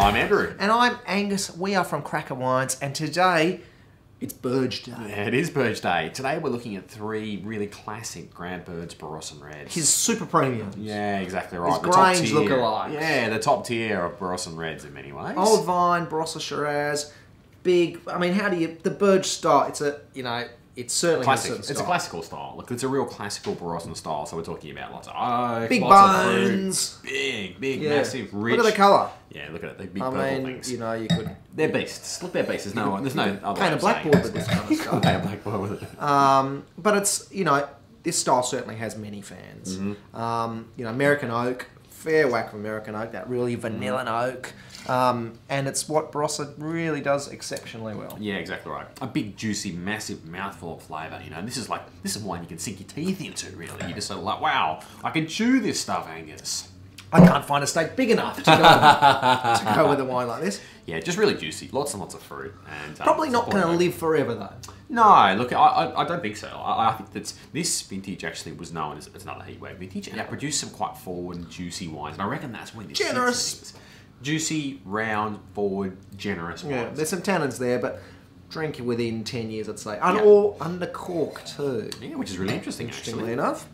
I'm Andrew. And I'm Angus. We are from Cracka Wines, and today it's Burge Day. Yeah, it is Burge Day. Today we're looking at 3 really classic Grant Burge Barossan Reds. His super premiums. Yeah, exactly right. His Grange lookalikes. Yeah, the top tier of Barossan Reds in many ways. Old vine, Barossa Shiraz, big. I mean, how do you the Burge style? It's a it certainly Classic. has a certain It's style. a classical style. Look, it's a real classical Barossan style. So we're talking about lots of oak, Big lots bones, of fruit, big, yeah. massive, rich. Look at the colour. Yeah, look at it. The big I purple mean, things. you know, you could They're beasts. Look, they're beasts. There's no other paint way a of saying blackboard it. with this kind of stuff. Paint a blackboard with it. But it's this style certainly has many fans. American oak, fair whack of American oak, that really vanilla oak. And it's what Barossa really does exceptionally well. Yeah, exactly right. A big, juicy, massive mouthful of flavour. You know, this is wine you can sink your teeth into. Really, you just sort of like, wow, I can chew this stuff, Angus. I can't find a steak big enough to go with a wine like this. Yeah, just really juicy. Lots and lots of fruit. And Probably not going to live forever though. No, look, I don't think so. I think that this vintage actually was known as another heatwave vintage, and it produced some quite forward and juicy wines. And I reckon that's when this Generous. Juicy, round, forward, generous wines. Yeah, there's some tannins there, but drink within 10 years, I'd say. And all under cork too. Yeah, which is really interesting, Interestingly actually. enough.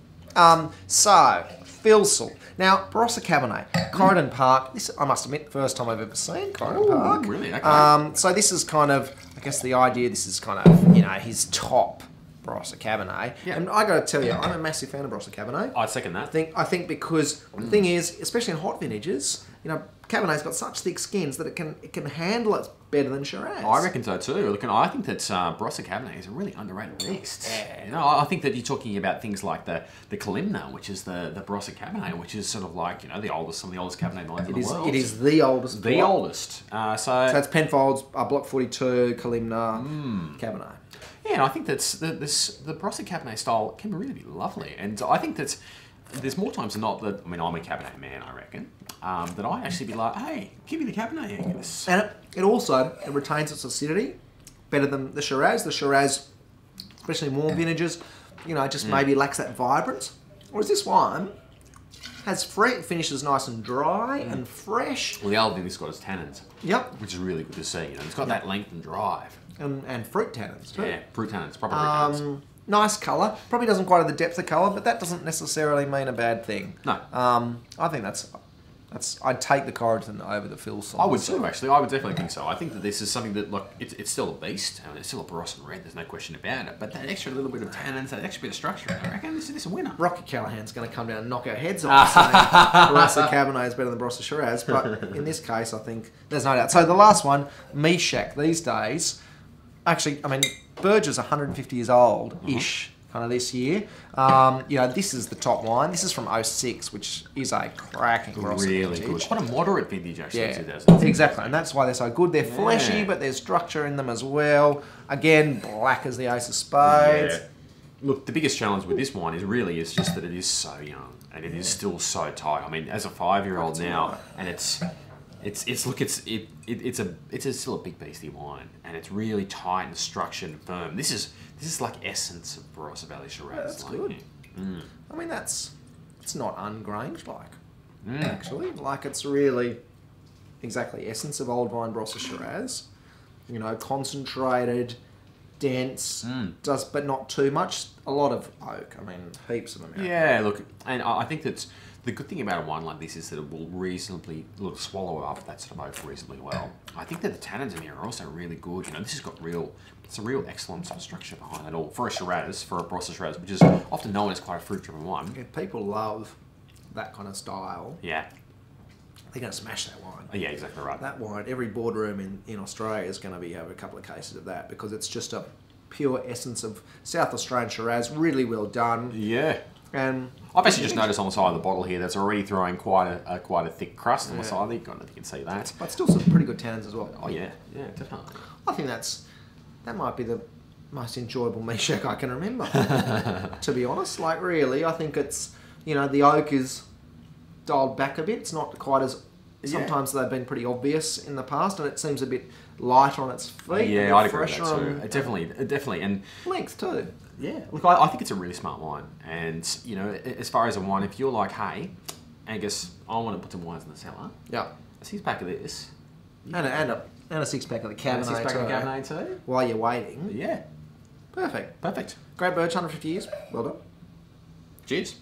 So, Filsel. Now, Barossa Cabernet, Corridon Park. This, I must admit, first time I've ever seen Corridon Park. Really? Okay. So this is kind of, I guess the idea, this is kind of, his top Barossa Cabernet. Yeah. And I got to tell you, I'm a massive fan of Barossa Cabernet. I'd second that. I think because the thing is, especially in hot vintages, Cabernet's got such thick skins that it can handle it better than Shiraz. I reckon so too. Look, and I think that Barossa Cabernet is a really underrated beast. Yeah. I think that you're talking about things like the Kalimna, which is the Barossa Cabernet, which is sort of like some of the oldest Cabernet wines in the world. It is the oldest. The oldest. So that's Penfolds, Block 42, Kalimna, Cabernet. Yeah, and I think that's the Barossa Cabernet style can really be lovely, and I think that there's more times than not that, I'm a Cabernet man, I reckon, that I actually be like, hey, give me the Cabernet, Angus. And it retains its acidity better than the Shiraz. The Shiraz, especially warm vintages, just maybe lacks that vibrance. Whereas this wine has finishes nice and dry and fresh. Well, the other thing it's got is tannins. Yep. Which is really good to see. It's got that length and drive. And fruit tannins too. Yeah, fruit tannins, proper fruit tannins. Nice colour. Probably doesn't quite have the depth of colour, but that doesn't necessarily mean a bad thing. No. I think that's I'd take the Corridon over the Filsel. I would too, actually. I would definitely think so. I think that this is something that, look, it's still a beast. I mean, it's still a Barossan Red. There's no question about it. But that extra little bit of tannins, that extra bit of structure, I reckon this is a winner. Rocky Callahan's going to come down and knock our heads off saying Barossa Cabernet is better than Barossa Shiraz. But in this case, I think there's no doubt. So the last one, Meshach, these days, actually, I mean, Burge is 150 years old-ish. Kind of this year. This is the top wine. This is from 06, which is a cracking Barossa Really vintage. good. Quite a moderate vintage, actually, Yeah, 2000. exactly. And that's why they're so good. They're fleshy, but there's structure in them as well. Again, black as the ace of spades. Yeah. Look, the biggest challenge with this wine is just that it is so young and it is still so tight. I mean, as a 5-year-old now, and it's still a big beastie wine, and it's really tight and structured and firm. This is like essence of Barossa Valley Shiraz. Yeah, that's good. I mean, it's not ungrange like, actually. Like, it's really exactly essence of old vine Barossa Shiraz. Concentrated, dense, but not too much. A lot of oak. I mean, heaps of American. Yeah, look, and I think that's the good thing about a wine like this is that it will swallow up that sort of oak reasonably well. I think that the tannins in here are also really good. This has got it's a real excellent sort of structure behind it all for a Shiraz, for a Barossa Shiraz, which is often known as quite a fruit-driven wine. If people love that kind of style, yeah, they're going to smash that wine. Oh, yeah, exactly right. That wine, every boardroom in Australia is going to have a couple of cases of that because it's just a pure essence of South Australian Shiraz, really well done. Yeah. And I've actually just noticed on the side of the bottle here that's already throwing quite a thick crust on the side there. I don't know if you can see that. But still some pretty good tannins as well. Oh yeah, definitely. I think that might be the most enjoyable Meshach I can remember. To be honest, like really, I think it's the oak is dialed back a bit. It's not quite as sometimes they've been pretty obvious in the past, and it seems a bit light on its feet. Yeah, I'd agree with that too. Definitely, and length too. Yeah, look, I think it's a really smart wine, and as far as a wine, if you're like, hey, Angus, I want to put some wines in the cellar. Yeah. Here's back of this. And a six-pack of the Cabernet. Six-pack of Cabernet too. While you're waiting. Yeah. Perfect. Perfect. Grant Burge, 150 years. Well done. Cheers.